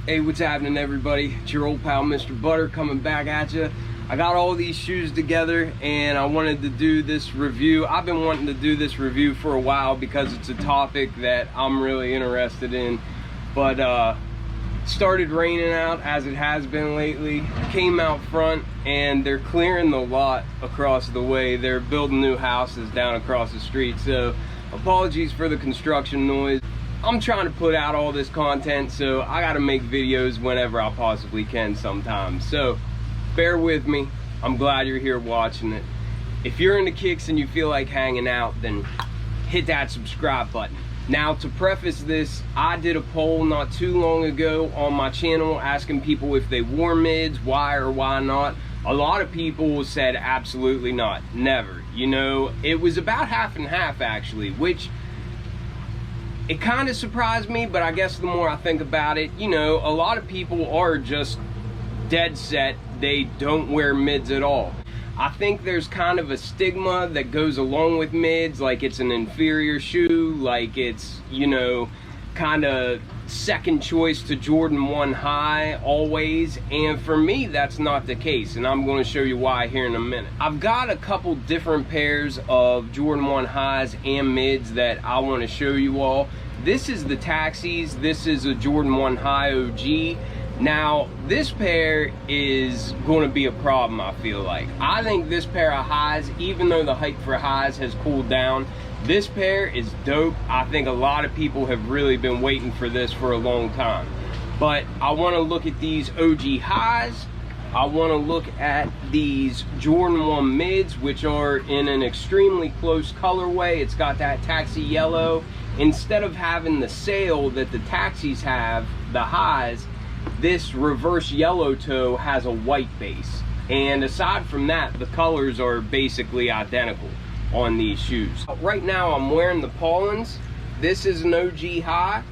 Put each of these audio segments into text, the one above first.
Hey, what's happening, everybody? It's your old pal Mr. Butter coming back at you. I got all these shoes together and I wanted to do this review. I've been wanting to do this review for a while because it's a topic that I'm really interested in. But started raining out as it has been lately. Came out front and they're clearing the lot across the way. They're building new houses down across the street. So apologies for the construction noise. I'm trying to put out all this content, so I gotta make videos whenever I possibly can sometimes. So bear with me. I'm glad you're here watching it. If you're into kicks and you feel like hanging out, then hit that subscribe button. Now, to preface this, I did a poll not too long ago on my channel asking people if they wore mids, why or why not. A lot of people said absolutely not, never. You know, it was about half and half actually, which it kind of surprised me, but I guess the more I think about it, you know, a lot of people are just dead set they don't wear mids at all. I think there's kind of a stigma that goes along with mids, like it's an inferior shoe, like it's, you know, kind of second choice to Jordan 1 high always, and for me that's not the case, and I'm going to show you why here in a minute. I've got a couple different pairs of Jordan 1 highs and mids that I want to show you all. This is the Taxis. This is a Jordan 1 high OG. Now this pair is going to be a problem, I feel like. I think this pair of highs, even though the hype for highs has cooled down, this pair is dope. I think a lot of people have really been waiting for this for a long time. But I want to look at these OG highs. I want to look at these Jordan 1 mids, which are in an extremely close colorway. It's got that taxi yellow. Instead of having the sail that the Taxis have, the highs, this reverse yellow toe has a white base. And aside from that, the colors are basically identical on these shoes. Right now I'm wearing the Paulins. This is an OG high,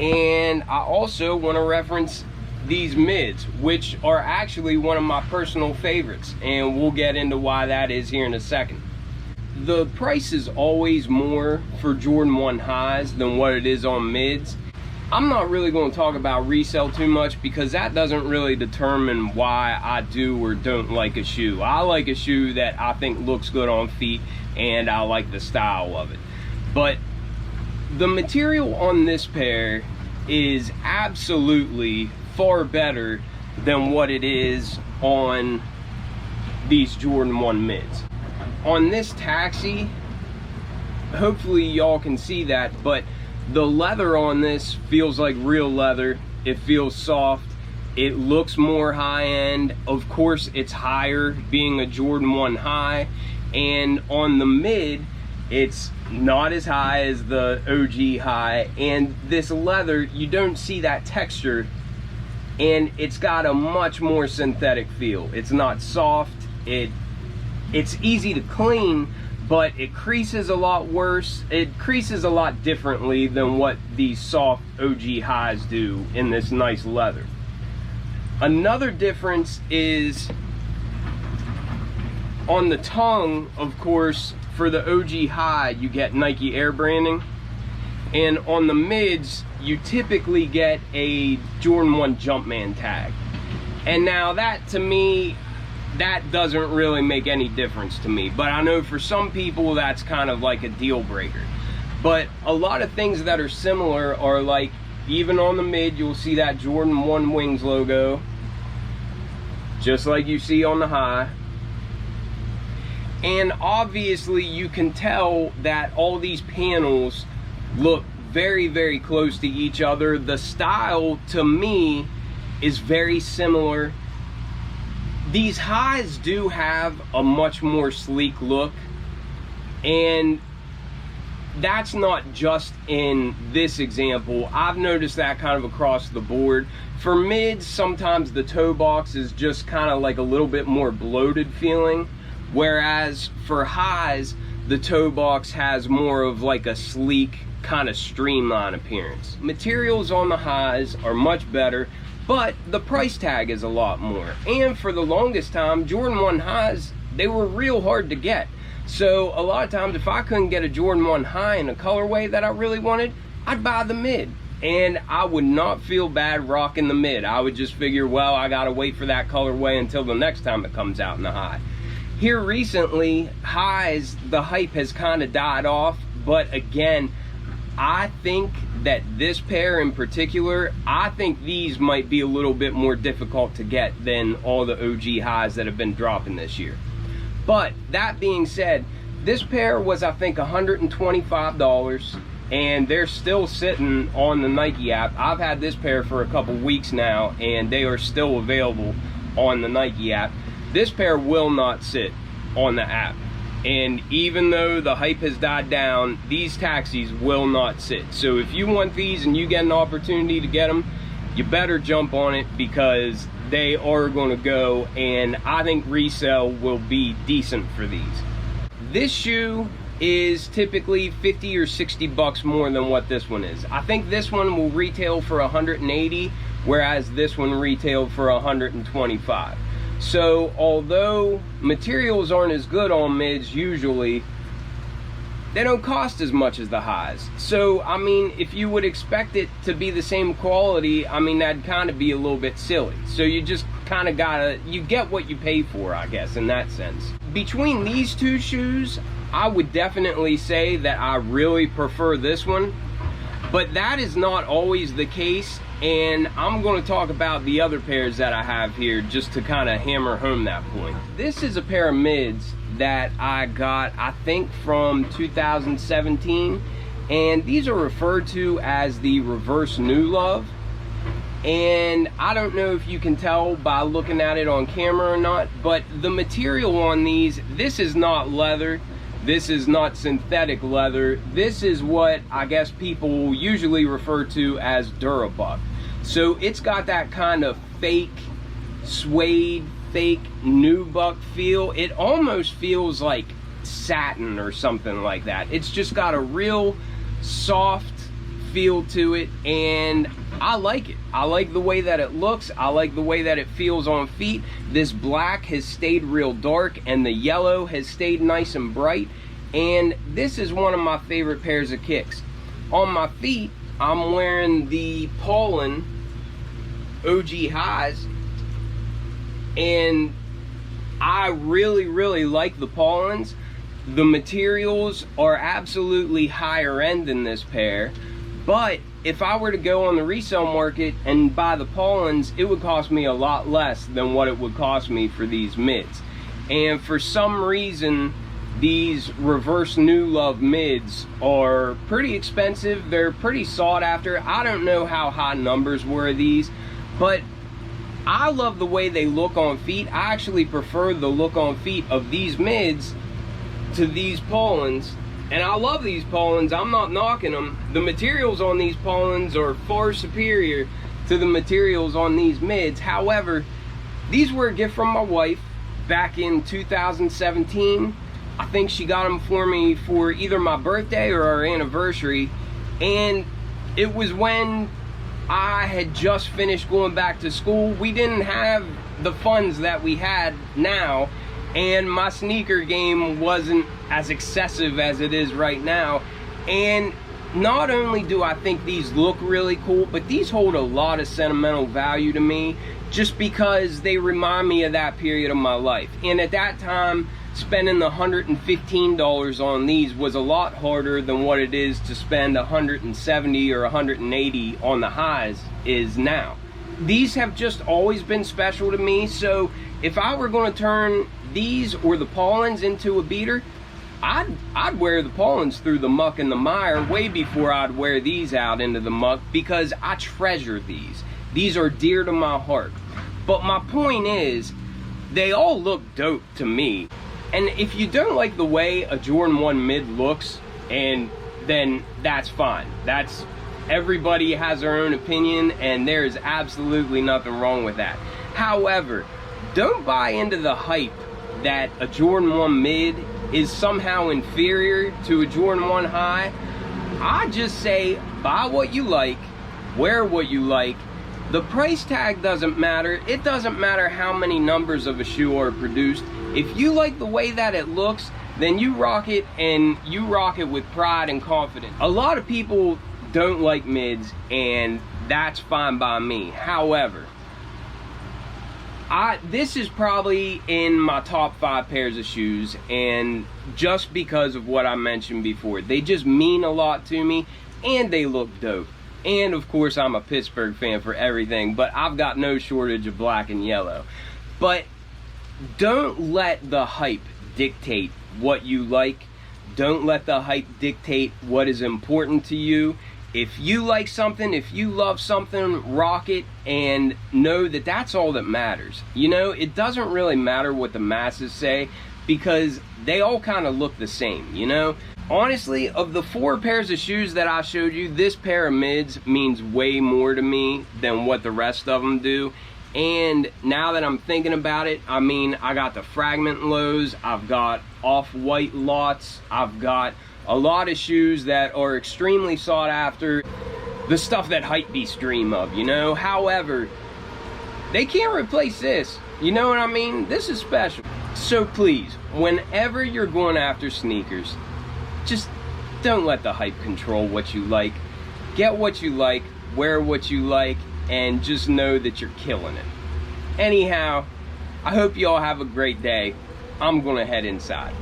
and I also want to reference these mids, which are actually one of my personal favorites, and we'll get into why that is here in a second. The price is always more for Jordan 1 highs than what it is on mids. I'm not really going to talk about resale too much because that doesn't really determine why I do or don't like a shoe. I like a shoe that I think looks good on feet and I like the style of it. But the material on this pair is absolutely far better than what it is on these Jordan 1 mids. On this Taxi, hopefully y'all can see that, but the leather on this feels like real leather. It feels soft. It looks more high-end. Of course, it's higher, being a Jordan 1 high. And on the mid, it's not as high as the OG high. And this leather, you don't see that texture. And it's got a much more synthetic feel. It's not soft. It's easy to clean, but it creases a lot worse. It creases a lot differently than what these soft OG highs do in this nice leather. Another difference is on the tongue. Of course, for the OG high, you get Nike Air branding. And on the mids, you typically get a Jordan 1 Jumpman tag. And now that, to me, that doesn't really make any difference to me, but I know for some people that's kind of like a deal breaker. But a lot of things that are similar are, like, even on the mid you'll see that Jordan 1 Wings logo, just like you see on the high. And obviously you can tell that all these panels look very, very close to each other. The style, to me, is very similar. These highs do have a much more sleek look, and that's not just in this example. I've noticed that kind of across the board. For mids, sometimes the toe box is just kind of like a little bit more bloated feeling, whereas for highs, the toe box has more of like a sleek, kind of streamlined appearance. Materials on the highs are much better, but the price tag is a lot more. And for the longest time, Jordan 1 highs, they were real hard to get. So a lot of times if I couldn't get a Jordan 1 high in a colorway that I really wanted, I'd buy the mid. and I would not feel bad rocking the mid. I would just figure, well, I gotta wait for that colorway until the next time it comes out in the high. Here recently, highs, the hype has kind of died off, but again, I think that this pair in particular, I think these might be a little bit more difficult to get than all the OG highs that have been dropping this year. But that being said, this pair was, I think, $125, and they're still sitting on the Nike app. I've had this pair for a couple weeks now, and they are still available on the Nike app. This pair will not sit on the app. And even though the hype has died down, these taxis will not sit. So if you want these and you get an opportunity to get them, you better jump on it, because they are going to go, and I think resale will be decent for these. This shoe is typically 50 or 60 bucks more than what this one is. I think this one will retail for 180, whereas this one retailed for 125. So although materials aren't as good on mids usually, they don't cost as much as the highs. So I mean, if you would expect it to be the same quality, I mean, that'd kind of be a little bit silly. So you just kind of gotta, you get what you pay for, I guess, in that sense. Between these two shoes, I would definitely say that I really prefer this one, but that is not always the case. And I'm going to talk about the other pairs that I have here just to kind of hammer home that point. This is a pair of mids that I got, I think, from 2017, and these are referred to as the Reverse New Love. And I don't know if you can tell by looking at it on camera or not, but the material on these, this is not leather, this is not synthetic leather, this is what I guess people usually refer to as Durabuck. So it's got that kind of fake suede, fake nubuck feel. It almost feels like satin or something like that. It's just got a real soft feel to it, and I like it. I like the way that it looks. I like the way that it feels on feet. This black has stayed real dark, and the yellow has stayed nice and bright, and this is one of my favorite pairs of kicks. On my feet, I'm wearing the Pollen OG highs, and I really like the Pollens. The materials are absolutely higher end in this pair, but if I were to go on the resale market and buy the Pollens, it would cost me a lot less than what it would cost me for these mids. And for some reason, these Reverse New Love mids are pretty expensive. They're pretty sought after. I don't know how high numbers were these, but I love the way they look on feet. I actually prefer the look on feet of these mids to these Pollens, and I love these Pollens. I'm not knocking them. The materials on these Pollens are far superior to the materials on these mids. However, these were a gift from my wife back in 2017. I think she got them for me for either my birthday or our anniversary, and it was when I had just finished going back to school. We didn't have the funds that we had now, and my sneaker game wasn't as excessive as it is right now. And not only do I think these look really cool, but these hold a lot of sentimental value to me, just because they remind me of that period of my life. And at that time, spending $115 on these was a lot harder than what it is to spend $170 or $180 on the highs is now. These have just always been special to me, so if I were going to turn these or the Pollens into a beater, I'd wear the Pollens through the muck and the mire way before I'd wear these out into the muck, because I treasure these. These are dear to my heart. But my point is, they all look dope to me. And if you don't like the way a Jordan 1 mid looks, and then that's fine. That's, everybody has their own opinion, and there is absolutely nothing wrong with that. However, don't buy into the hype that a Jordan 1 mid is somehow inferior to a Jordan 1 high. I just say, buy what you like, wear what you like. The price tag doesn't matter. It doesn't matter how many numbers of a shoe are produced. If you like the way that it looks, then you rock it, and you rock it with pride and confidence. A lot of people don't like mids, and that's fine by me. However, this is probably in my top 5 pairs of shoes, and just because of what I mentioned before. They just mean a lot to me, and they look dope. And of course, I'm a Pittsburgh fan for everything, but I've got no shortage of black and yellow. But don't let the hype dictate what you like. Don't let the hype dictate what is important to you. If you like something, if you love something, rock it, and know that that's all that matters. You know, it doesn't really matter what the masses say, because they all kind of look the same, you know? Honestly, of the 4 pairs of shoes that I showed you, this pair of mids means way more to me than what the rest of them do. And now that I'm thinking about it, I mean, I got the fragment lows, I've got off-white lots, I've got a lot of shoes that are extremely sought after, the stuff that hypebeasts dream of, you know? However, they can't replace this, you know what I mean? This is special. So please, whenever you're going after sneakers, just don't let the hype control what you like. Get what you like, wear what you like, and just know that you're killing it. Anyhow, I hope you all have a great day. I'm gonna head inside.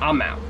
I'm out.